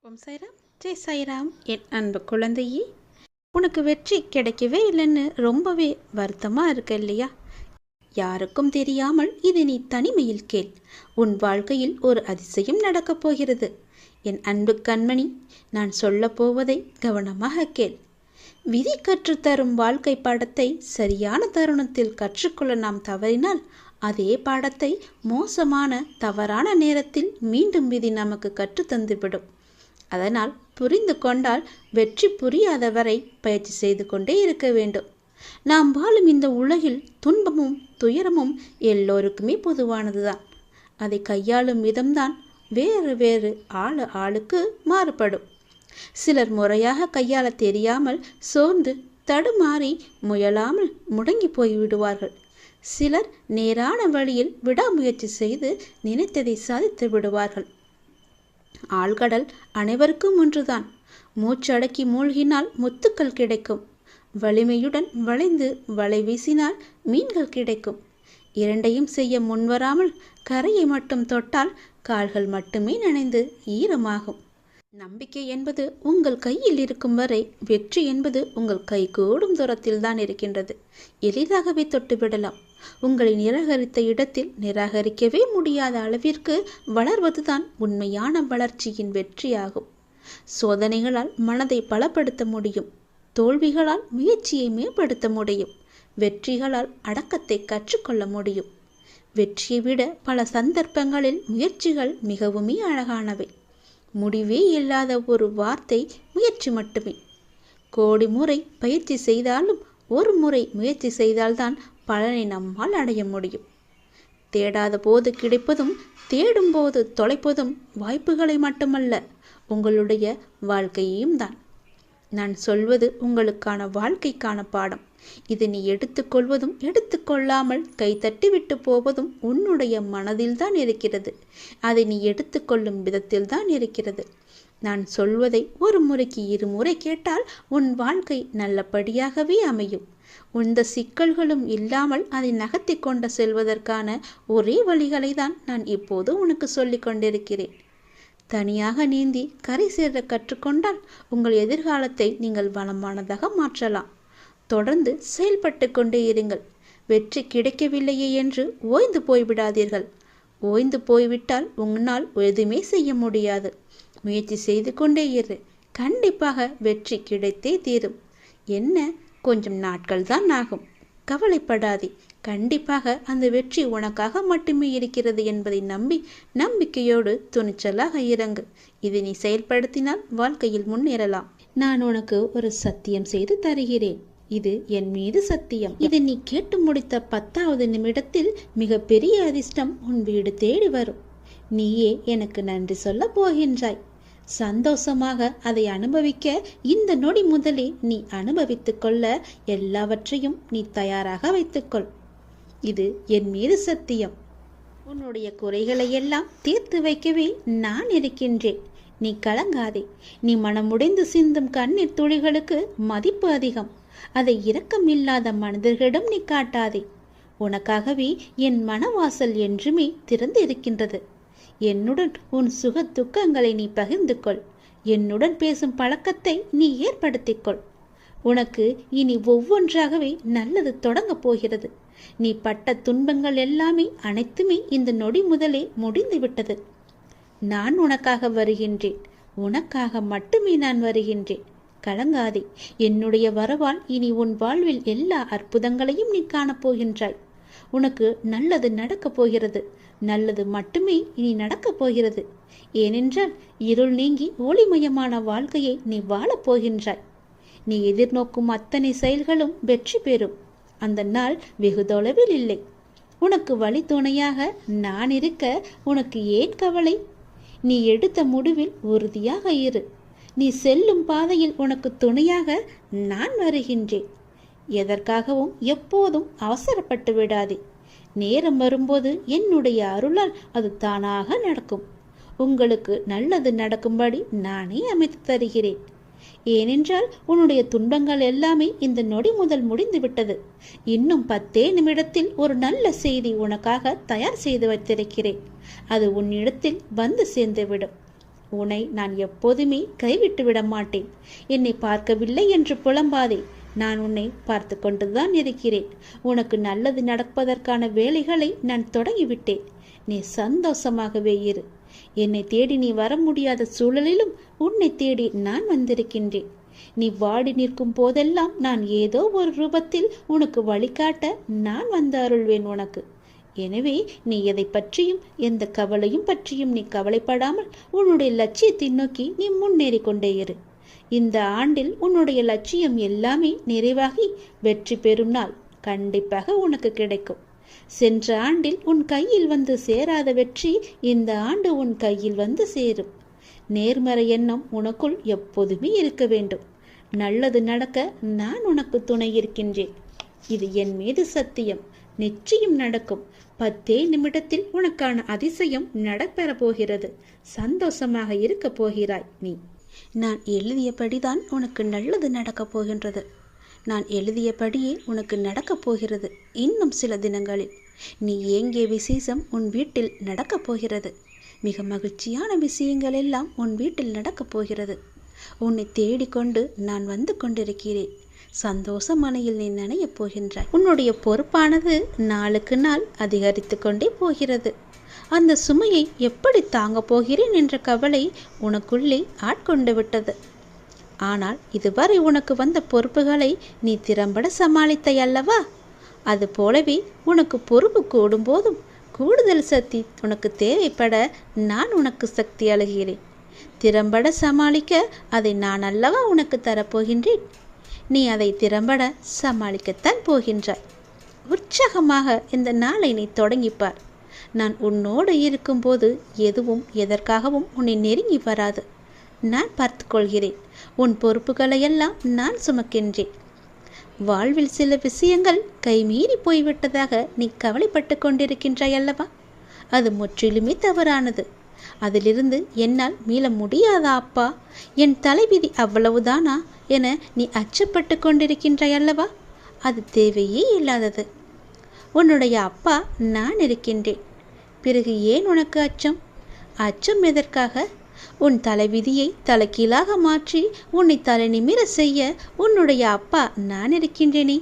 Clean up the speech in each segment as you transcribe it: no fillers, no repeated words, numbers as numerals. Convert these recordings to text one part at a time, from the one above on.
ஓம் சாய்ராம், ஜெய் சாய்ராம். என் அன்பு குழந்தையே, உனக்கு வெற்றி கிடைக்கவே இல்லைன்னு ரொம்பவே வருத்தமாக இருக்க இல்லையா? யாருக்கும் தெரியாமல் இது நீ தனிமையில் கேள். உன் வாழ்க்கையில் ஒரு அதிசயம் நடக்கப் போகிறது. என் அன்பு கண்மணி, நான் சொல்லப் போவதை கவனமாக கேள். விதி கற்றுத்தரும் வாழ்க்கை பாடத்தை சரியான தருணத்தில் கற்றுக்கொள்ள நாம் தவறினால் அதே பாடத்தை மோசமான தவறான நேரத்தில் மீண்டும் விதி நமக்கு கற்றுத்தந்துவிடும். அதனால் புரிந்து கொண்டால் வெற்றி புரியாதவரை பயிற்சி செய்து கொண்டே இருக்க வேண்டும். நாம் வாழும் இந்த உலகில் துன்பமும் துயரமும் எல்லோருக்குமே பொதுவானதுதான். அதை கையாளும் விதம்தான் வேறு வேறு ஆளுக்கு மாறுபடும். சிலர் முறையாக கையாள தெரியாமல் சோர்ந்து தடுமாறி முயலாமல் முடங்கி போய்விடுவார்கள். சிலர் நேரான வழியில் விடாமுயற்சி செய்து நினைத்ததை சாதித்து விடுவார்கள். ஆழ்கடல் அனைவருக்கும் ஒன்றுதான். மூச்சடக்கி மூழ்கினால் முத்துக்கள் கிடைக்கும். வலிமையுடன் வளைந்து வலை வீசினால் மீன்கள் கிடைக்கும். இரண்டையும் செய்ய முன்வராமல் கரையை மட்டும் தொட்டால் கால்கள் மட்டுமே நனைந்து ஈரமாகும். நம்பிக்கை என்பது உங்கள் கையில் இருக்கும் வரை வெற்றி என்பது உங்கள் கை கூடும் தூரத்தில் தான் இருக்கின்றது. எளிதாகவே தொட்டுவிடலாம். உங்களை நிராகரித்த இடத்தில் நிராகரிக்கவே முடியாத அளவிற்கு வளர்வதுதான் உண்மையான வளர்ச்சியின் வெற்றியாகும். சோதனைகளால் மனதை பலப்படுத்த முடியும். தோல்விகளால் முயற்சியை மேம்படுத்த முடியும். வெற்றிகளால் அடக்கத்தை கற்றுக்கொள்ள முடியும். வெற்றியை விட பல சந்தர்ப்பங்களில் முயற்சிகள் மிகவுமே அழகானவை. முடிவே இல்லாத ஒரு வார்த்தை முயற்சி மட்டுமே. கோடி முறை பயிற்சி செய்தாலும் ஒரு முறை முயற்சி செய்தால்தான் பலனை நம்மால் அடைய முடியும். தேடாத போது கிடைப்பதும் தேடும் போது தொலைப்பதும் வாய்ப்புகளை மட்டுமல்ல, உங்களுடைய வாழ்க்கையையும் தான். நான் சொல்வது உங்களுக்கான வாழ்க்கைக்கான பாடம். இதை நீ எடுத்துக்கொள்வதும் எடுத்துக்கொள்ளாமல் கைத்தட்டி விட்டு போவதும் உன்னுடைய மனதில்தான் இருக்கிறது. அதை நீ எடுத்துக்கொள்ளும் விதத்தில்தான் இருக்கிறது. நான் சொல்வதை ஒரு முறைக்கு இருமுறை கேட்டால் உன் வாழ்க்கை நல்லபடியாகவே அமையும். இந்த சிக்கல்களும் இல்லாமல் அதை நகர்த்தி கொண்டு செல்வதற்கான ஒரே வழிகளை தான் நான் இப்போது உனக்கு சொல்லிக் கொண்டிருக்கிறேன். தனியாக நீந்தி கரை சேர கற்றுக்கொண்டால் உங்கள் எதிர்காலத்தை நீங்கள் வளமானதாக மாற்றலாம். தொடர்ந்து செயல்பட்டு கொண்டே இருங்கள். வெற்றி கிடைக்கவில்லையே என்று ஓய்ந்து போய்விடாதீர்கள். ஓய்ந்து போய்விட்டால் உன்னால் எதுவுமே செய்ய முடியாது. முயற்சி செய்து கொண்டே இரு. கண்டிப்பாக வெற்றி கிடைத்தே தீரும். என்ன, கொஞ்சம் நாட்கள் தான் ஆகும். கவலைப்படாதே. கண்டிப்பாக அந்த வெற்றி உனக்காக மட்டுமே இருக்கிறது என்பதை நம்பி நம்பிக்கையோடு துணிச்சலாக இறங்கு. இதை நீ செயல்படுத்தினால் வாழ்க்கையில் முன்னேறலாம். நான் உனக்கு ஒரு சத்தியம் செய்து தருகிறேன். இது என் மீது சத்தியம். இதை நீ கேட்டு முடித்த 10வது நிமிடத்தில் மிக பெரிய அதிர்ஷ்டம் உன் வீடு தேடி வரும். நீயே எனக்கு நன்றி சொல்ல போகின்றாய். சந்தோஷமாக அதை அனுபவிக்க இந்த நொடி முதலே நீ அனுபவித்துக் கொள்ள எல்லாவற்றையும் நீ தயாராக வைத்துக்கொள். இது என் மீது சத்தியம். உன்னுடைய குறைகளை எல்லாம் தீர்த்து வைக்கவே நான் இருக்கின்றேன். நீ கலங்காதே. நீ மனமுடைந்து சிந்தும் கண்ணீர் துளிகளுக்கு மதிப்பு அதிகம். அதை இரக்கமில்லாத மனிதர்களிடம் நீ காட்டாதே. உனக்காகவே என் மனவாசல் என்றுமே திறந்து இருக்கின்றது. என்னுடன் உன் சுக துக்கங்களை நீ பகிர்ந்து கொள். என்னுடன் பேசும் பழக்கத்தை நீ ஏற்படுத்திக்கொள். உனக்கு இனி ஒவ்வொன்றாகவே நல்லது தொடங்கப் போகிறது. நீ பட்ட துன்பங்கள் எல்லாமே அனைத்துமே இந்த நொடி முதலே முடிந்து விட்டது. நான் உனக்காக வருகின்றேன். உனக்காக மட்டுமே நான் வருகின்றேன். கலங்காதே. என்னுடைய வரவால் இனி உன் வாழ்வில் எல்லா அற்புதங்களையும் நீ காணப்போகின்றாய். உனக்கு நல்லது நடக்கப் போகிறது. நல்லது மட்டுமே இனி நடக்கப் போகிறது. ஏனென்றால் இருள் நீங்கி ஒளிமயமான வாழ்க்கையை நீ வாழப் போகின்றாய். நீ எதிர்நோக்கும் அத்தனை செயல்களும் வெற்றி பெறும். அந்த நாள் வெகு தொலைவில் இல்லை. உனக்கு வழி துணையாக நான் இருக்க உனக்கு ஏன் கவலை? நீ எடுத்த முடிவில் உறுதியாக இரு. நீ செல்லும் பாதையில் உனக்கு துணையாக நான் வருகின்றேன். எதற்காகவும் எப்போதும் அவசரப்பட்டு விடாதே. நேரம் வரும்போது என்னுடைய அருளால் அது தானாக நடக்கும். உங்களுக்கு நல்லது நடக்கும்படி நானே அமைத்து தருகிறேன். ஏனென்றால் உன்னுடைய துன்பங்கள் எல்லாமே இந்த நொடி முதல் முடிந்து விட்டது. இன்னும் 10 நிமிடத்தில் ஒரு நல்ல செய்தி உனக்காக தயார் செய்து வைத்திருக்கிறேன். அது உன்னிடத்தில் வந்து சேர்ந்துவிடும். உன்னை நான் எப்போதுமே கைவிட்டு விட மாட்டேன். என்னை பார்க்கவில்லை என்று புலம்பாதே. நான் உன்னை பார்த்து கொண்டுதான் இருக்கிறேன். உனக்கு நல்லது நடப்பதற்கான வேலைகளை நான் தொடங்கிவிட்டேன். நீ சந்தோஷமாகவே இரு. என்னை தேடி நீ வர முடியாத சூழலிலும் உன்னை தேடி நான் வந்திருக்கின்றேன். நீ வாடி நிற்கும் போதெல்லாம் நான் ஏதோ ஒரு ரூபத்தில் உனக்கு வழிகாட்ட நான் வந்து அருள்வேன் உனக்கு. எனவே நீ எதை பற்றியும் எந்த கவலையும் பற்றியும் நீ கவலைப்படாமல் உன்னுடைய லட்சியத்தை நோக்கி நீ முன்னேறி கொண்டே இரு. இந்த ஆண்டில் உன்னுடைய லட்சியம் எல்லாமே நிறைவாகி வெற்றி பெறும் நாள் கண்டிப்பாக உனக்கு கிடைக்கும். சென்ற ஆண்டில் உன் கையில் வந்து சேராத வெற்றி இந்த ஆண்டு உன் கையில் வந்து சேரும். நேர்மறை எண்ணம் உனக்குள் எப்போதுமே இருக்க வேண்டும். நல்லது நடக்க நான் உனக்கு துணை இருக்கின்றேன். இது என் மீது சத்தியம். நிச்சயம் நடக்கும். 10 நிமிடத்தில் உனக்கான அதிசயம் நடைபெற போகிறது. சந்தோஷமாக இருக்க போகிறாய் நீ. நான் எழுதியபடிதான் உனக்கு நல்லது நடக்கப் போகின்றது. நான் எழுதியபடியே உனக்கு நடக்கப் போகிறது. இன்னும் சில தினங்களில் நீ ஏங்கிய விசேஷம் உன் வீட்டில் நடக்கப் போகிறது. மிக மகிழ்ச்சியான விஷயங்கள் எல்லாம் உன் வீட்டில் நடக்கப் போகிறது. உன்னை தேடிக்கொண்டு நான் வந்து கொண்டிருக்கிறேன். சந்தோஷ மனையில் நீ நனையப் போகின்றாய். உன்னுடைய பொறுப்பானது நாளுக்கு நாள் அதிகரித்து கொண்டே போகிறது. அந்த சுமையை எப்படி தாங்கப் போகிறேன் என்ற கவலை உனக்குள்ளே ஆட்கொண்டு விட்டது. ஆனால் இதுவரை உனக்கு வந்த பொறுப்புகளை நீ திறம்பட சமாளித்தாய் அல்லவா? அது போலவே உனக்கு பொறுப்பு கூடும் போதும் கூடுதல் சக்தி உனக்கு தேவைப்பட நான் உனக்கு சக்தி அளிக்கிறேன். திறம்பட சமாளிக்க அதை நான் அல்லவா உனக்கு தரப்போகின்றேன். நீ அதை திறம்பட சமாளிக்கத்தான் போகின்றாய். உற்சாகமாக இந்த நாளை நீ தொடங்கிப்பார். நான் உன்னோடு இருக்கும்போது எதுவும் எதற்காகவும் உன்னை நெருங்கி வராது. நான் பார்த்து கொள்கிறேன். உன் பொறுப்புகளையெல்லாம் நான் சுமக்கின்றேன். வாழ்வில் சில விஷயங்கள் கைமீறி போய்விட்டதாக நீ கவலைப்பட்டு கொண்டிருக்கின்றாய் அல்லவா? அது முற்றிலுமே தவறானது. அதிலிருந்து என்னால் மீள முடியாதா அப்பா? என் தலைவிதி அவ்வளவுதானா என நீ அச்சப்பட்டு கொண்டிருக்கின்றாய் அல்லவா? அது தேவையே இல்லாதது. உன்னுடைய அப்பா நான் இருக்கின்றேன். பிறகு ஏன் உனக்கு அச்சம்? அச்சம் எதற்காக? உன் தலைவிதியை தலைகீழாக மாற்றி உன்னை தலை நிமிர செய்ய உன்னுடைய அப்பா நான் இருக்கின்றேனே.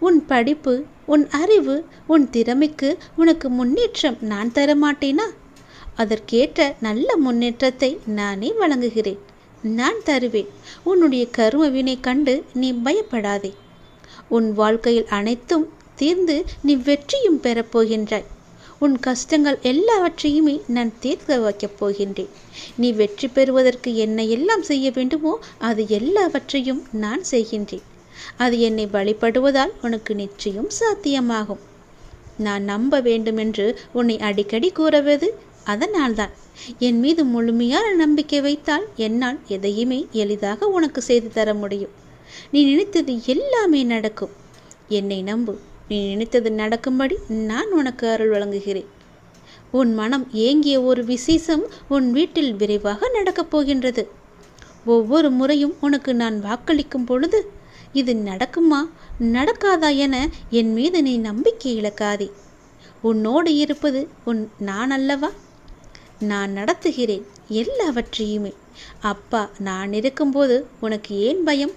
உன் படிப்பு, உன் அறிவு, உன் திறமைக்கு உனக்கு முன்னேற்றம் நான் தரமாட்டேனா? அதற்கேற்ற நல்ல முன்னேற்றத்தை நானே வழங்குகிறேன். நான் தருவேன். உன்னுடைய கர்ம வினை கண்டு நீ பயப்படாதே. உன் வாழ்க்கையில் அனைத்தும் தீர்ந்து நீ வெற்றியும் பெறப்போகின்றாய். உன் கஷ்டங்கள் எல்லாவற்றையுமே நான் தீர்க்க வைக்கப் போகின்றேன். நீ வெற்றி பெறுவதற்கு என்ன எல்லாம் செய்ய வேண்டுமோ அது எல்லாவற்றையும் நான் செய்கின்றேன். அது என்னை வழிபடுவதால் உனக்கு நிச்சயம் சாத்தியமாகும். நான் நம்ப வேண்டும் என்று உன்னை அடிக்கடி கூறுவது அதனால்தான். என் மீது முழுமையான நம்பிக்கை வைத்தால் என்னால் எதையுமே எளிதாக உனக்கு செய்து தர முடியும். நீ நினைத்தது எல்லாமே நடக்கும். என்னை நம்பு. நீ நினைத்தது நடக்கும்படி நான் உனக்கு அருள் வழங்குகிறேன். உன் மனம் ஏங்கிய ஒரு விசேஷம் உன் வீட்டில் விரைவாக நடக்கப் போகின்றது. ஒவ்வொரு முறையும் உனக்கு நான் வாக்களிக்கும் பொழுது இது நடக்குமா நடக்காதா என என் மீது நீ நம்பிக்கை இழக்காதே. உன்னோடு இருப்பது நான் அல்லவா? நான் நடத்துகிறேன் எல்லாவற்றையுமே. அப்பா நான் இருக்கும்போது உனக்கு ஏன் பயம்?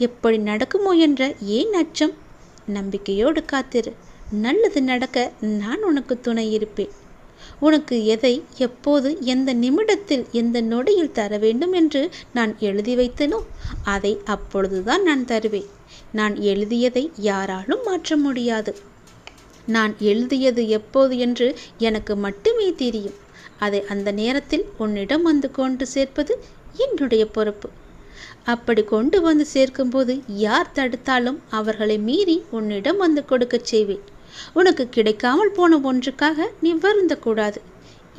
எப்படி நடக்குமோ என்ற ஏன் அச்சம்? நம்பிக்கையோடு காத்திரு. நல்லது நடக்க நான் உனக்கு துணை இருப்பேன். உனக்கு எதை எப்போது எந்த நிமிடத்தில் எந்த நொடியில் தர வேண்டும் என்று நான் எழுதி வைத்தனோ அதை அப்பொழுதுதான் நான் தருவேன். நான் எழுதியதை யாராலும் மாற்ற முடியாது. நான் எழுதியது எப்போது என்று எனக்கு மட்டுமே தெரியும். அதை அந்த நேரத்தில் உன்னிடம் வந்து கொண்டு சேர்ப்பது என்னுடைய பொறுப்பு. அப்படி கொண்டு வந்து சேர்க்கும்போது யார் தடுத்தாலும் அவர்களை மீறி உன்னிடம் வந்து கொடுக்க செய்வேன். உனக்கு கிடைக்காமல் போன ஒன்றுக்காக நீ வருந்தக்கூடாது.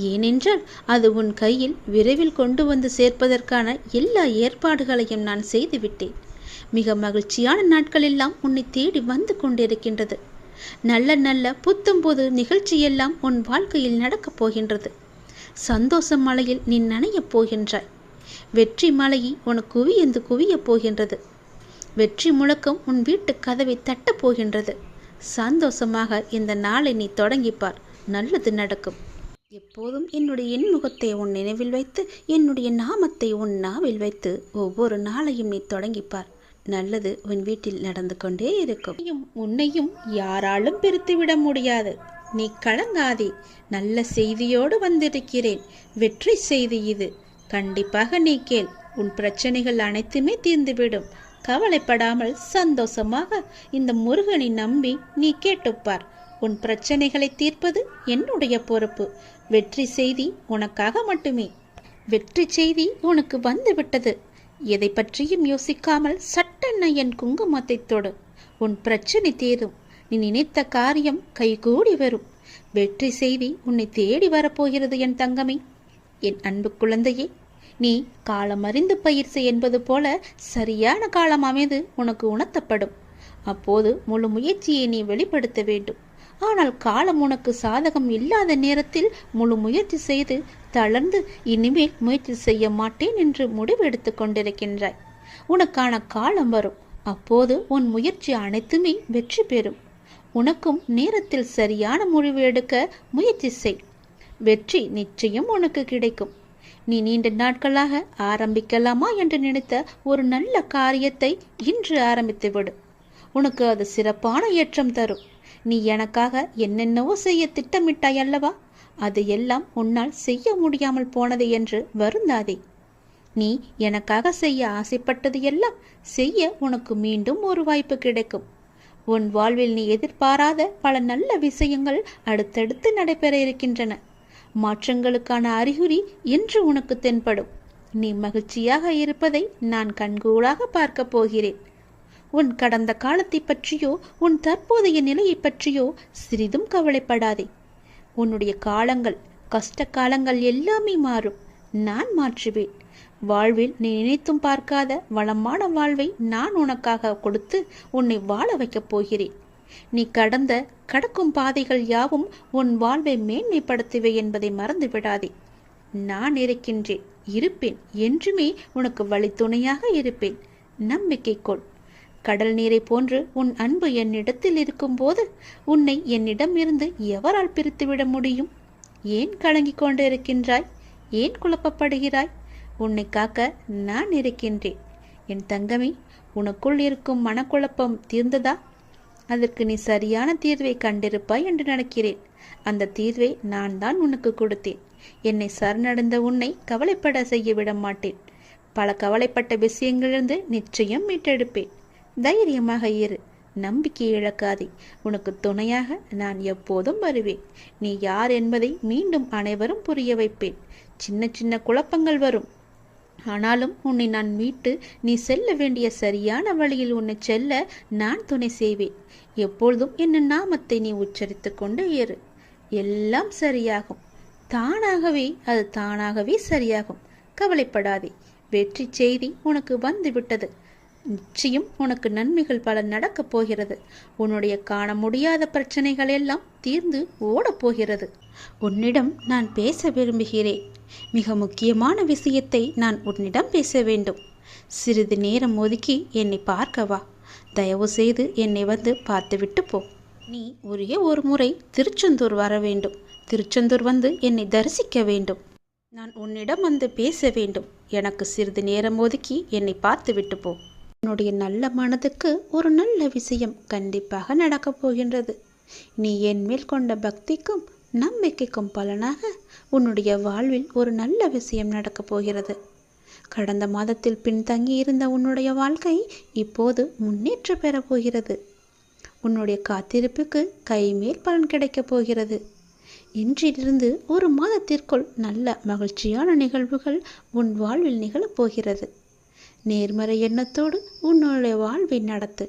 ஏனென்றால் அது உன் கையில் விரைவில் கொண்டு வந்து சேர்ப்பதற்கான எல்லா ஏற்பாடுகளையும் நான் செய்துவிட்டேன். மிக மகிழ்ச்சியான நாட்கள் எல்லாம் உன்னை தேடி வந்து கொண்டிருக்கின்றது. நல்ல நல்ல புத்தம்போது நிகழ்ச்சியெல்லாம் உன் வாழ்க்கையில் நடக்கப் போகின்றது. சந்தோஷ மலையில் நீ நனையப் போகின்றாய். வெற்றி மலையை உனக்கு குவியந்து குவியப் போகின்றது. வெற்றி முழக்கம் உன் வீட்டு கதவை தட்டப் போகின்றது. சந்தோஷமாக இந்த நாளை நீ தொடங்கிப்பார். நல்லது நடக்கும். எப்போதும் என்னுடைய இன்முகத்தை உன் நினைவில் வைத்து, என்னுடைய நாமத்தை உன் நாவில் வைத்து ஒவ்வொரு நாளையும் நீ தொடங்கிப்பார். நல்லது உன் வீட்டில் நடந்து கொண்டே இருக்கும். உன்னையும் யாராலும் பிரித்துவிட முடியாது. நீ கலங்காதே. நல்ல செய்தியோடு வந்திருக்கிறேன். வெற்றி செய்தி இது. கண்டிப்பாக நீ கேள். உன் பிரச்சனைகள் அனைத்துமே தீர்ந்துவிடும். கவலைப்படாமல் சந்தோஷமாக இந்த முருகனை நம்பி நீ கேட்டுப்பார். உன் பிரச்சனைகளை தீர்ப்பது என்னுடைய பொறுப்பு. வெற்றி செய்தி உனக்காக மட்டுமே. வெற்றி செய்தி உனக்கு வந்துவிட்டது. எதை பற்றியும் யோசிக்காமல் சட்டென்ன என் குங்குமத்தை தொடு. உன் பிரச்சனை தீரும். நீ நினைத்த காரியம் கைகூடி வரும். வெற்றி செய்தி உன்னை தேடி வரப்போகிறது என் தங்கமே. என் அன்பு குழந்தையே, நீ காலம் அறிந்து பயிற்சி என்பது போல சரியான காலம் அமைந்து உனக்கு உணர்த்தப்படும். அப்போது முழு முயற்சியை நீ வெளிப்படுத்த வேண்டும். ஆனால் காலம் உனக்கு சாதகம் இல்லாத நேரத்தில் முழு முயற்சி செய்து தளர்ந்து இனிமேல் முயற்சி செய்ய மாட்டேன் என்று முடிவெடுத்து கொண்டிருக்கின்றாய். உனக்கான காலம் வரும். அப்போது உன் முயற்சி அனைத்துமே வெற்றி பெறும். உனக்கும் நேரத்தில் சரியான முடிவு எடுக்க முயற்சி செய். வெற்றி நிச்சயம் உனக்கு கிடைக்கும். நீ நீண்ட நாட்களாக ஆரம்பிக்கலாமா என்று நினைத்த ஒரு நல்ல காரியத்தை இன்று ஆரம்பித்து விடு. உனக்கு அது சிறப்பான ஏற்றம் தரும். நீ எனக்காக என்னென்னவோ செய்ய திட்டமிட்டாய் அல்லவா? அது எல்லாம் உன்னால் செய்ய முடியாமல் போனது என்று வருந்தாதே. நீ எனக்காக செய்ய ஆசைப்பட்டது எல்லாம் செய்ய உனக்கு மீண்டும் ஒரு வாய்ப்பு கிடைக்கும். உன் வாழ்வில் நீ எதிர்பாராத பல நல்ல விஷயங்கள் அடுத்தடுத்து நடைபெற இருக்கின்றன. மாற்றங்களுக்கான அறிகுறி என்று உனக்கு தென்படும். நீ மகிழ்ச்சியாக இருப்பதை நான் கண்கூடாக பார்க்க போகிறேன். உன் கடந்த காலத்தை பற்றியோ உன் தற்போதைய நிலையை பற்றியோ சிறிதும் கவலைப்படாதே. உன்னுடைய காலங்கள், கஷ்ட காலங்கள் எல்லாமே மாறும். நான் மாற்றுவேன். வாழ்வில் நீ நினைத்தும் பார்க்காத வளமான வாழ்வை நான் உனக்காக கொடுத்து உன்னை வாழ வைக்கப் போகிறேன். நீ கடக்கும் பாதைகள் யாவும் உன் வாழ்வை மேன்மைப்படுத்துவே என்பதை மறந்து விடாதே. நான் இருக்கின்றேன், இருப்பேன். என்றுமே உனக்கு வழித்துணையாக இருப்பேன். நம்பிக்கை கொள். கடல் நீரை போன்று உன் அன்பு என்னிடத்தில் இருக்கும்போது உன்னை என்னிடம் இருந்து எவரால் பிரித்துவிட முடியும்? ஏன் கலங்கிக் கொண்டு இருக்கின்றாய்? ஏன் குழப்பப்படுகிறாய்? உன்னை காக்க நான் இருக்கின்றேன். என் தங்கமே, உனக்குள் இருக்கும் மனக்குழப்பம் தீர்ந்ததா? அதற்கு நீ சரியான தீர்வை கண்டிருப்பாய் என்று நினைக்கிறேன். அந்த தீர்வை நான் தான் உனக்கு கொடுத்தேன். என்னை சரணடைந்த உன்னை கவலைப்பட செய்ய விட மாட்டேன். பல கவலைப்பட்ட விஷயங்களிலிருந்து நிச்சயம் மீட்டெடுப்பேன். தைரியமாக இரு. நம்பிக்கை இழக்காதே. உனக்கு துணையாக நான் எப்போதும் வருவேன். நீ யார் என்பதை மீண்டும் அனைவரும் புரிய வைப்பேன். சின்ன சின்ன குழப்பங்கள் வரும். ஆனாலும் உன்னை நான் மீட்டு நீ செல்ல வேண்டிய சரியான வழியில் உன்னை செல்ல நான் துணை செய்வேன். எப்பொழுதும் என் நாமத்தை நீ உச்சரித்து கொண்டு ஏறு. எல்லாம் சரியாகும். அது தானாகவே சரியாகும். கவலைப்படாதே. வெற்றி செய்தி உனக்கு வந்துவிட்டது. நிச்சயம் உனக்கு நன்மைகள் பல நடக்கப் போகிறது. உன்னுடைய காண முடியாத பிரச்சனைகள் எல்லாம் தீர்ந்து ஓடப்போகிறது. உன்னிடம் நான் பேச விரும்புகிறேன். மிக முக்கியமான விஷயத்தை நான் உன்னிடம் பேச வேண்டும். சிறிது நேரம் ஒதுக்கி என்னை பார்க்கவா. தயவு செய்து என்னை வந்து பார்த்துவிட்டு போ. நீ ஒரே ஒரு முறை திருச்செந்தூர் வர வேண்டும். திருச்செந்தூர் வந்து என்னை தரிசிக்க வேண்டும். நான் உன்னிடம் வந்து பேச வேண்டும். எனக்கு சிறிது நேரம் ஒதுக்கி என்னை பார்த்துவிட்டு போ. உன்னுடைய நல்ல மனதுக்கு ஒரு நல்ல விஷயம் கண்டிப்பாக நடக்கப் போகின்றது. நீ என் மேல் கொண்ட பக்திக்கும் நம்பிக்கைக்கும் பலனாக உன்னுடைய வாழ்வில் ஒரு நல்ல விஷயம் நடக்கப் போகிறது. கடந்த மாதத்தில் பின்தங்கி இருந்த உன்னுடைய வாழ்க்கை இப்போது முன்னேற்றம் பெறப் போகிறது. உன்னுடைய காத்திருப்புக்கு கைமேல் பலன் கிடைக்கப் போகிறது. இன்றிலிருந்து ஒரு மாதத்திற்குள் நல்ல மகிழ்ச்சியான நிகழ்வுகள் உன் வாழ்வில் நிகழப்போகிறது. நேர்மறை எண்ணத்தோடு உன்னுடைய வாழ்வை நடத்து.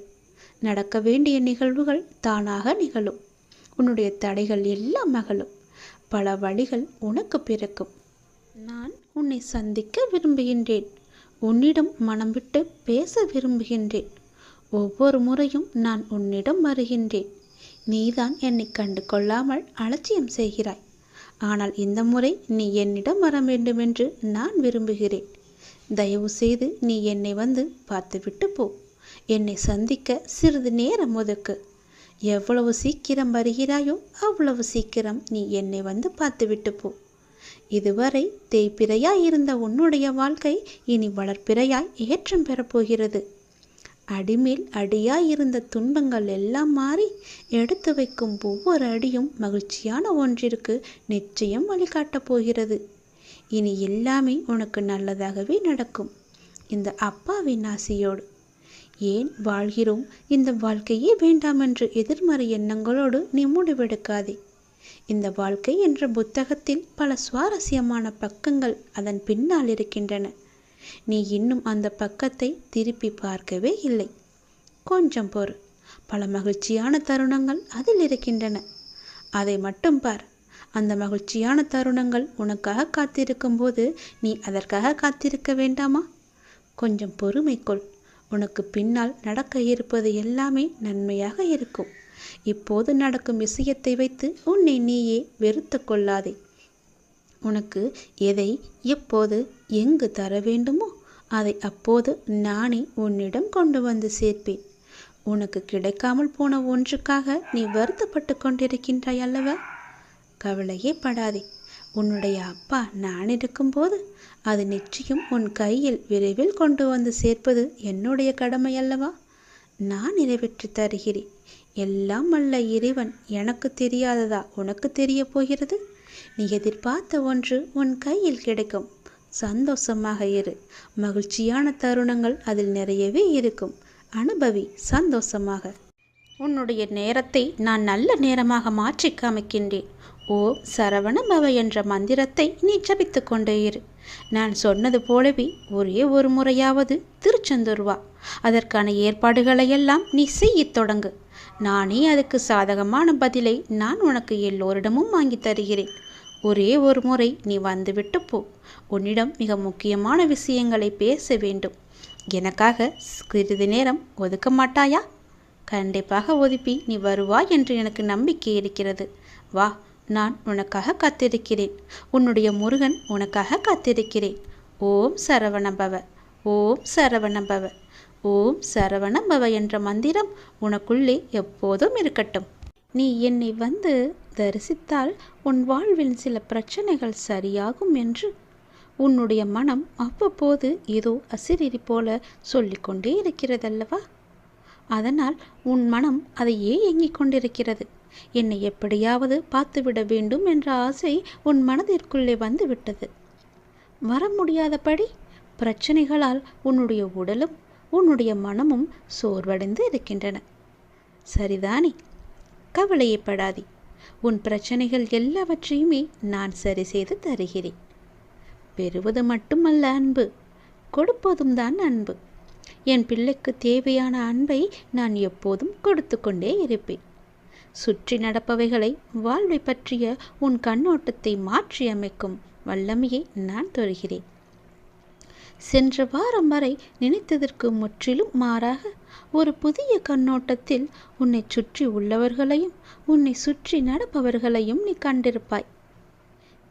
நடக்க வேண்டிய நிகழ்வுகள் தானாக நிகழும். உன்னுடைய தடைகள் எல்லாம் மகளும். பல வழிகள் உனக்கு பிறக்கும். நான் உன்னை சந்திக்க விரும்புகின்றேன். உன்னிடம் மனம் விட்டு பேச விரும்புகின்றேன். ஒவ்வொரு முறையும் நான் உன்னிடம் வருகின்றேன். நீதான் என்னை கண்டு கொள்ளாமல் அலட்சியம் செய்கிறாய். ஆனால் இந்த முறை நீ என்னிடம் வர வேண்டுமென்று நான் விரும்புகிறேன். தயவு செய்து நீ என்னை வந்து பார்த்துவிட்டு போ. என்னை சந்திக்க சிறிது நேரம் ஒதுக்கு. எவ்வளவு சீக்கிரம் வருகிறாயோ அவ்வளவு சீக்கிரம் நீ என்னை வந்து பார்த்துவிட்டு போ. இதுவரை தேய்பிறையாய் இருந்த உன்னுடைய வாழ்க்கை இனி வளர்ப்பிறையாய் ஏற்றம் பெறப்போகிறது. அடிமேல் அடியாய் இருந்த துன்பங்கள் எல்லாம் மாறி எடுத்து வைக்கும் ஒவ்வொரு அடியும் மகிழ்ச்சியான ஒன்றிற்கு நிச்சயம் வழிகாட்டப் போகிறது. இனி எல்லாமே உனக்கு நல்லதாகவே நடக்கும், இந்த அப்பாவின் ஆசையோடு. ஏன் வாழ்கிறோம், இந்த வாழ்க்கையே வேண்டாம் என்று எதிர்மறை எண்ணங்களோடு நீ முடிவெடுக்காதே. இந்த வாழ்க்கை என்ற புத்தகத்தில் பல சுவாரஸ்யமான பக்கங்கள் அதன் பின்னால் இருக்கின்றன. நீ இன்னும் அந்த பக்கத்தை திருப்பி பார்க்கவே இல்லை. கொஞ்சம் பொறு, பல மகிழ்ச்சியான தருணங்கள் அதில் இருக்கின்றன. அதை மட்டும் பார். அந்த மகிழ்ச்சியான தருணங்கள் உனக்காக காத்திருக்கும் போது நீ அதற்காக காத்திருக்க வேண்டாமா? கொஞ்சம் பொறுமை கொள். உனக்கு பின்னால் நடக்க இருப்பது எல்லாமே நன்மையாக இருக்கும். இப்போது நடக்கும் விஷயத்தை வைத்து உன்னை நீயே வெறுத்து கொள்ளாதே. உனக்கு எதை எப்போது எங்கு தர வேண்டுமோ அதை அப்போது நானே உன்னிடம் கொண்டு வந்து சேர்ப்பேன். உனக்கு கிடைக்காமல் போன ஒன்றுக்காக நீ வருத்தப்பட்டு கொண்டிருக்கின்றாய் அல்லவா? கவலையே படாதே. உன்னுடைய அப்பா நான் இருக்கும்போது அது நிச்சயம் உன் கையில் விரைவில் கொண்டு வந்து சேர்ப்பது என்னுடைய கடமை அல்லவா? நான் நிறைவேற்றி தருகிறேன். எல்லாம் அல்ல இறைவன் எனக்கு தெரியாததா உனக்கு தெரிய போகிறது? நீ எதிர்பார்த்த ஒன்று உன் கையில் கிடைக்கும். சந்தோஷமாக இரு. மகிழ்ச்சியான தருணங்கள் அதில் நிறையவே இருக்கும். அனுபவி சந்தோஷமாக. உன்னுடைய நேரத்தை நான் நல்ல நேரமாக மாற்றி காமிக்கின்றேன். ஓ சரவண பவ என்ற மந்திரத்தை நீ ஜபித்து கொண்டே இரு. நான் சொன்னது போலவே ஒரே ஒரு முறையாவது திருச்செந்தூர் வா. அதற்கான ஏற்பாடுகளையெல்லாம் நீ செய்யத் தொடங்கு. நானே அதுக்கு சாதகமான பதிலை நான் உனக்கு எல்லோரிடமும் வாங்கி தருகிறேன். ஒரே ஒரு முறை நீ வந்துவிட்டு போ. உன்னிடம் மிக முக்கியமான விஷயங்களை பேச வேண்டும். எனக்காக சிறிது நேரம் ஒதுக்க மாட்டாயா? கண்டிப்பாக ஒதுப்பி நீ வருவாய் என்று எனக்கு நம்பிக்கை இருக்கிறது. வா, நான் உனக்காக காத்திருக்கிறேன். உன்னுடைய முருகன் உனக்காக காத்திருக்கிறேன். ஓம் சரவணபவ, ஓம் சரவணபவ, ஓம் சரவணபவ என்ற மந்திரம் உனக்குள்ளே எப்போதும் இருக்கட்டும். நீ என்னை வந்து தரிசித்தால் உன் வாழ்வில் சில பிரச்சனைகள் சரியாகும் என்று உன்னுடைய மனம் அவ்வப்போது ஏதோ அசிரிரி போல சொல்லிக்கொண்டே இருக்கிறதல்லவா? அதனால் உன் மனம் அதையே ஏங்கிக் கொண்டிருக்கிறது. என்னை எப்படியாவது பார்த்துவிட வேண்டும் என்ற ஆசை உன் மனதிற்குள்ளே வந்துவிட்டது. வர முடியாதபடி பிரச்சனைகளால் உன்னுடைய உடலும் உன்னுடைய மனமும் சோர்வடைந்து இருக்கின்றன. சரிதானே? கவலையப்படாதே. உன் பிரச்சனைகள் எல்லாவற்றையுமே நான் சரி செய்து தருகிறேன். பெறுவது மட்டுமல்ல அன்பு, கொடுப்பதும் தான் அன்பு. என் பிள்ளைக்கு தேவையான அன்பை நான் எப்போதும் கொடுத்து கொண்டே இருப்பேன். சுற்றி நடப்பவைகளை வாழ்வை பற்றிய உன் கண்ணோட்டத்தை மாற்றி அமைக்கும் வல்லமையை நான் தருகிறேன். சென்ற வாரம் வரை நினைத்ததற்கு முற்றிலும் மாறாக ஒரு புதிய கண்ணோட்டத்தில் உன்னை சுற்றி உள்ளவர்களையும் உன்னை சுற்றி நடப்பவர்களையும் நீ கண்டிருப்பாய்.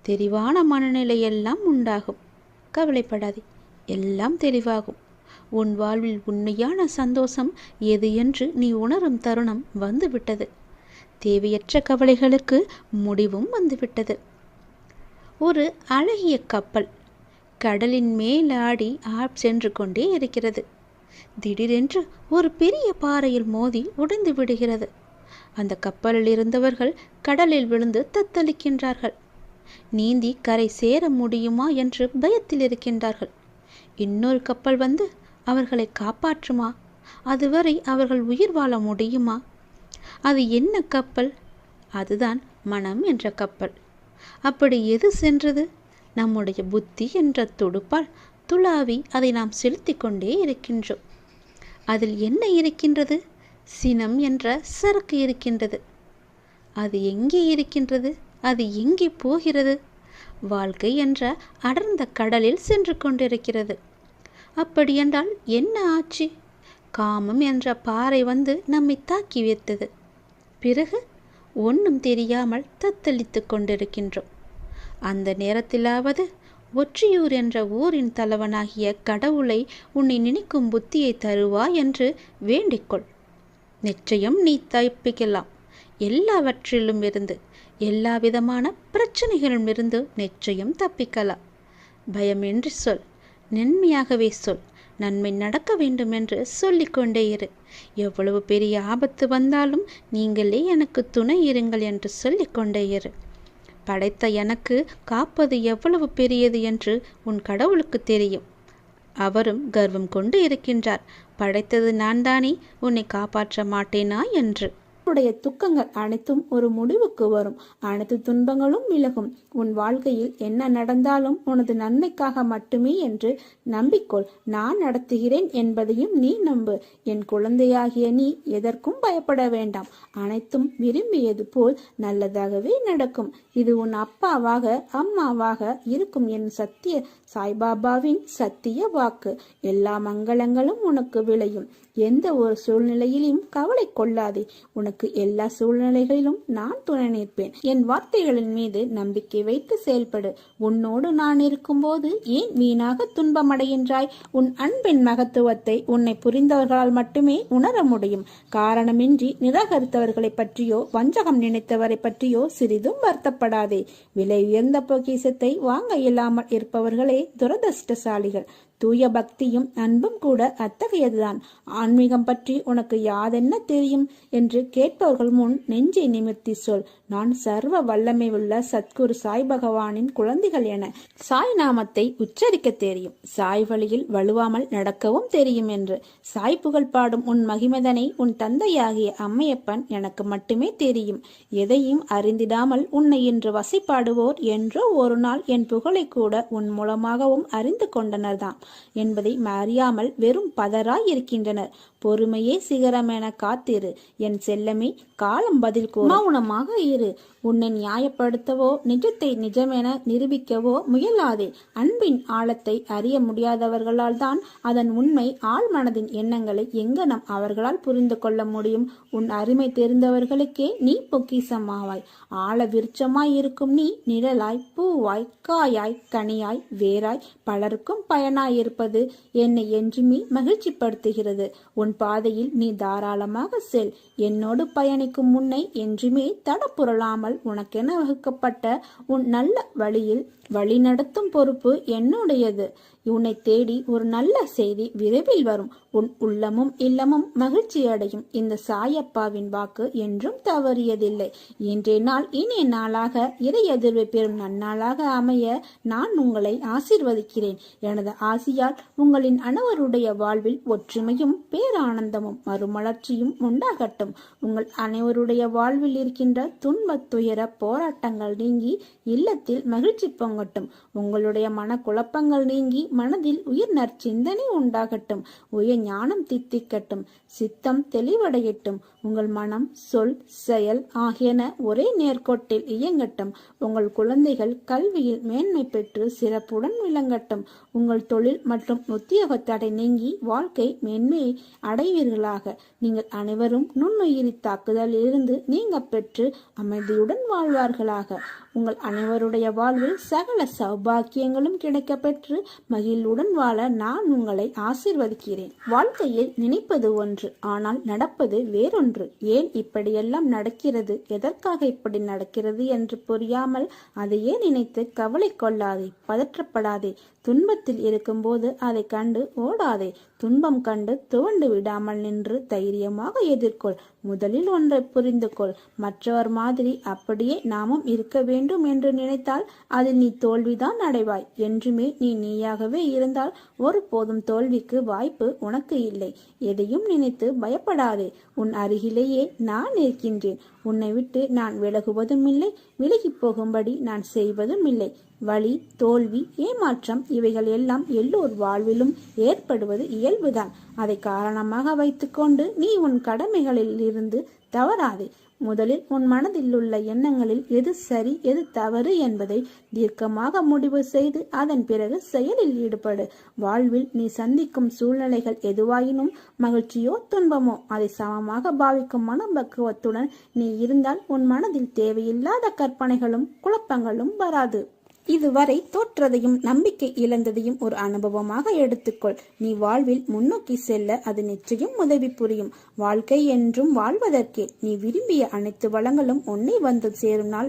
தெளிவான மனநிலையெல்லாம் உண்டாகும். கவலைப்படாதே, எல்லாம் தெளிவாகும். உன் வாழ்வில் உண்மையான சந்தோஷம் எது என்று நீ உணரும் தருணம் வந்துவிட்டது. தேவையற்ற கவலைகளுக்கு முடிவும் வந்துவிட்டது. ஒரு அழகிய கப்பல் கடலின் மேலாடி சென்று கொண்டே இருக்கிறது. திடீரென்று ஒரு பெரிய பாறையில் மோதி உடைந்து விடுகிறது. அந்த கப்பலில் இருந்தவர்கள் கடலில் விழுந்து தத்தளிக்கின்றார்கள். நீந்தி கரை சேர முடியுமா என்று பயத்தில் இருக்கின்றார்கள். இன்னொரு கப்பல் வந்து அவர்களை காப்பாற்றுமா? அதுவரை அவர்கள் உயிர் வாழ முடியுமா? அது என்ன கப்பல்? அதுதான் மனம் என்ற கப்பல். அப்படி எது சென்றது? நம்முடைய புத்தி என்ற துடுப்பால் துளாவி அதை நாம் செலுத்தி கொண்டே இருக்கின்றோம். அதில் என்ன இருக்கின்றது? சினம் என்ற சரக்கு இருக்கின்றது. அது எங்கே இருக்கின்றது? அது எங்கே போகிறது? வாழ்க்கை என்ற அடர்ந்த கடலில் சென்று கொண்டிருக்கிறது. அப்படியென்றால் என்ன ஆச்சு? காமம் என்ற பாறை வந்து நம்மை தாக்கி வைத்தது. பிறகு ஒன்றும் தெரியாமல் தத்தளித்து கொண்டிருக்கின்றோம். அந்த நேரத்திலாவது ஒற்றியூர் என்ற ஊரின் தலைவனாகிய கடவுளை உன்னை நினைக்கும் புத்தியை தருவா என்று வேண்டிக்கொள். நிச்சயம் நீ தப்பிக்கலாம். எல்லாவற்றிலும் இருந்து, எல்லா விதமான பிரச்சனைகளிலும் இருந்து நிச்சயம் தப்பிக்கலாம். பயமின்றி சொல், நன்மையாகவே சொல். நன்மை நடக்க வேண்டும் என்று சொல்லிக்கொண்டே இரு. எவ்வளவு பெரிய ஆபத்து வந்தாலும் நீங்களே எனக்கு துணை இருங்கள் என்று சொல்லிக்கொண்டே இரு. படைத்த எனக்கு காப்பது எவ்வளவு பெரியது என்று உன் கடவுளுக்கு தெரியும். அவரும் கர்வம் கொண்டு இருக்கின்றார். படைத்தது நான் தானே, உன்னை காப்பாற்ற மாட்டேனா என்று. உன்னுடைய துக்கங்கள் அனைத்தும் ஒரு முடிவுக்கு வரும். அனைத்து துன்பங்களும் விலகும். உன் வாழ்க்கையில் என்ன நடந்தாலும் உனது நன்மைக்காக மட்டுமே என்று நம்பிக்கொள். நான் நடத்துகிறேன் என்பதையும் நீ நம்பு. என் குழந்தையாகிய நீ எதற்கும் பயப்பட வேண்டாம். அனைத்தும் விரும்பியது போல் நல்லதாகவே நடக்கும். இது உன் அப்பாவாக அம்மாவாக இருக்கும் என் சத்திய சாய்பாபாவின் சத்திய வாக்கு. எல்லா மங்களங்களும் உனக்கு விளையும். எந்த ஒரு சூழ்நிலையிலும் கவலை கொள்ளாதே. உனக்கு எல்லா சூழ்நிலைகளிலும் நான் துணை நிற்பேன். என் வார்த்தைகளின் மீது நம்பிக்கை வைத்து செயல்படு. உன்னோடு நான் இருக்கும்போது ஏன் வீணாக துன்பமடைகின்றாய்? உன் அன்பின் மகத்துவத்தை உன்னை புரிந்தவர்களால் மட்டுமே உணர முடியும். காரணமின்றி நிராகரித்தவர்களை பற்றியோ வஞ்சகம் நினைத்தவரை பற்றியோ சிறிதும் வருத்தப்படாதே. விலை உயர்ந்த பொக்கிஷத்தை வாங்க இயலாமல் இருப்பவர்களே துரதிர்ஷ்டசாலிகள். தூய பக்தியும் அன்பும் கூட அத்தகையதுதான். ஆன்மீகம் பற்றி உனக்கு யாதென்ன தெரியும் என்று கேட்பவர்கள் முன் நெஞ்சை நிமிர்த்தி சொல். நான் சர்வ வல்லமை உள்ள சத்குரு சாய் பகவானின் குழந்தைகள் என சாய் நாமத்தை உச்சரிக்க தெரியும். சாய் வழியில் வலுவாமல் நடக்கவும் தெரியும் என்று. சாய் புகழ் பாடும் உன் மகிமதனை உன் தந்தையாகிய அம்மையப்பன் எனக்கு மட்டுமே தெரியும். எதையும் அறிந்திடாமல் உன்னை இன்று வசைப்பாடுவோர் என்றோ ஒரு நாள் என் புகழை கூட உன் மூலமாகவும் அறிந்து கொண்டனர்தான் என்பதை அறியாமல் வெறும் பதராய் இருக்கின்றனர். பொறுமையே சிகரம் என காத்திரு என் செல்லமே. காலம் பதில் கூற மௌனமாக இரு. உன்னை நியாயப்படுத்தவோ நிஜத்தை நிஜமென நிரூபிக்கவோ முயலாதே. அன்பின் ஆழத்தை அறிய முடியாதவர்களால் தான் அதன் உண்மை ஆழ்மனதின் எண்ணங்களை எங்கனம் அவர்களால் புரிந்து கொள்ள முடியும்? உன் அருமை தெரிந்தவர்களுக்கே நீ பொக்கிசமாவாய். ஆழ விருட்சமாய் இருக்கும் நீ நிழலாய், பூவாய், காயாய், கனியாய், வேராய் பலருக்கும் பயனாய் இருப்பது என்னை என்றுமே மகிழ்ச்சிப்படுத்துகிறது. உன் பாதையில் நீ தாராளமாக செல். என்னோடு பயணிக்கும் முன்னை என்றுமே தடப்புரளாமல் உனக்கென வகுக்கப்பட்ட உன் நல்ல வழியில் வழிநடத்தும் பொறுப்பு என்னுடையது. உன்னை தேடி ஒரு நல்ல செய்தி விரைவில் வரும். உன் உள்ளமும் இல்லமும் மகிழ்ச்சி அடையும். இந்த சாயப்பாவின் வாக்கு என்றும் தவறியதில்லை. இன்றைய நாள் இனிய நாளாக இறை எதிர்வை பெறும் நன்னாளாக அமைய நான் உங்களை ஆசீர்வதிக்கிறேன். எனது ஆசியால் உங்களின் அனைவருடைய வாழ்வில் ஒற்றுமையும் பேரானந்தமும் மறுமலர்ச்சியும் உண்டாகட்டும். உங்கள் அனைவருடைய வாழ்வில் இருக்கின்ற துன்பத் துயர போராட்டங்கள் நீங்கி இல்லத்தில் மகிழ்ச்சி பொங்கட்டும். உங்களுடைய மனக்குழப்பங்கள் நீங்கி மனதில் உயிர் நற்சிந்தனை உண்டாகட்டும். உயர் ஞானம் தித்திக்கட்டும். சித்தம் தெளிவடையட்டும். உங்கள் மனம், சொல், செயல் ஆகியன ஒரே நேர்கோட்டில் இயங்கட்டும். உங்கள் குழந்தைகள் கல்வியில் மேன்மை பெற்று சிறப்புடன் விளங்கட்டும். உங்கள் தொழில் மற்றும் உத்தியோக தடை நீங்கி வாழ்க்கை மேன்மையை அடைவீர்களாக. நீங்கள் அனைவரும் நுண்ணுயிரி தாக்குதலில் இருந்து நீங்க பெற்று அமைதியுடன் வாழ்வார்களாக. உங்கள் அனைவருடைய வாழ்வில் சகல சௌபாக்கியங்களும் கிடைக்க பெற்று மகிழ்வுடன் வாழ நான் உங்களை ஆசீர்வதிக்கிறேன். வாழ்க்கையில் நினைப்பது ஒன்று, ஆனால் நடப்பது வேறொன்று. ஏன் இப்படியெல்லாம் நடக்கிறது, எதற்காக இப்படி நடக்கிறது என்று புரியாமல் அதையே நினைத்து கவலை கொள்ளாதே, பதற்றப்படாதே. துன்பத்தில் இருக்கும்போது அதை கண்டு ஓடாதே. துன்பம் கண்டு துவண்டு விடாமல் நின்று தைரியமாக எதிர்கொள். முதலில் ஒன்றை புரிந்து கொள். மற்றவர் மாதிரி அப்படியே நாமும் இருக்க வேண்டும் என்று நினைத்தால் அதில் நீ தோல்விதான் அடைவாய். என்றுமே நீ நீயாகவே இருந்தால் ஒருபோதும் தோல்விக்கு வாய்ப்பு உனக்கு இல்லை. எதையும் நினைத்து பயப்படாதே. உன் அருகிலேயே நான் இருக்கின்றேன். உன்னை விட்டு நான் விலகுவதும் இல்லை, விலகி போகும்படி நான் செய்வதும் இல்லை. வலி, தோல்வி, ஏமாற்றம் இவைகள் எல்லாம் எல்லோர் வாழ்விலும் ஏற்படுவது இயல்புதான். அதை காரணமாக வைத்துக்கொண்டு நீ உன் கடமைகளில் இருந்து தவறாதே. முதலில் உன் மனதில் உள்ள எண்ணங்களில் எது சரி எது தவறு என்பதை தீர்க்கமாக முடிவு செய்து அதன் பிறகு செயலில் ஈடுபடு. வாழ்வில் நீ சந்திக்கும் சூழ்நிலைகள் எதுவாயினும் மகிழ்ச்சியோ துன்பமோ அதை சமமாக பாவிக்கும் மனப்பக்குவத்துடன் நீ இருந்தால் உன் மனதில் தேவையில்லாத கற்பனைகளும் குழப்பங்களும் வராது. இதுவரை தோற்றதையும் நம்பிக்கை இழந்ததையும் ஒரு அனுபவமாக எடுத்துக்கொள். நீ வாழ்வில் முன்னோக்கி செல்ல அது நிச்சயம் உதவி புரியும். வாழ்க்கை என்றும் வாழ்வதற்கே. நீ விரும்பிய அனைத்து வளங்களும் உன்னை வந்து சேரும் நாள்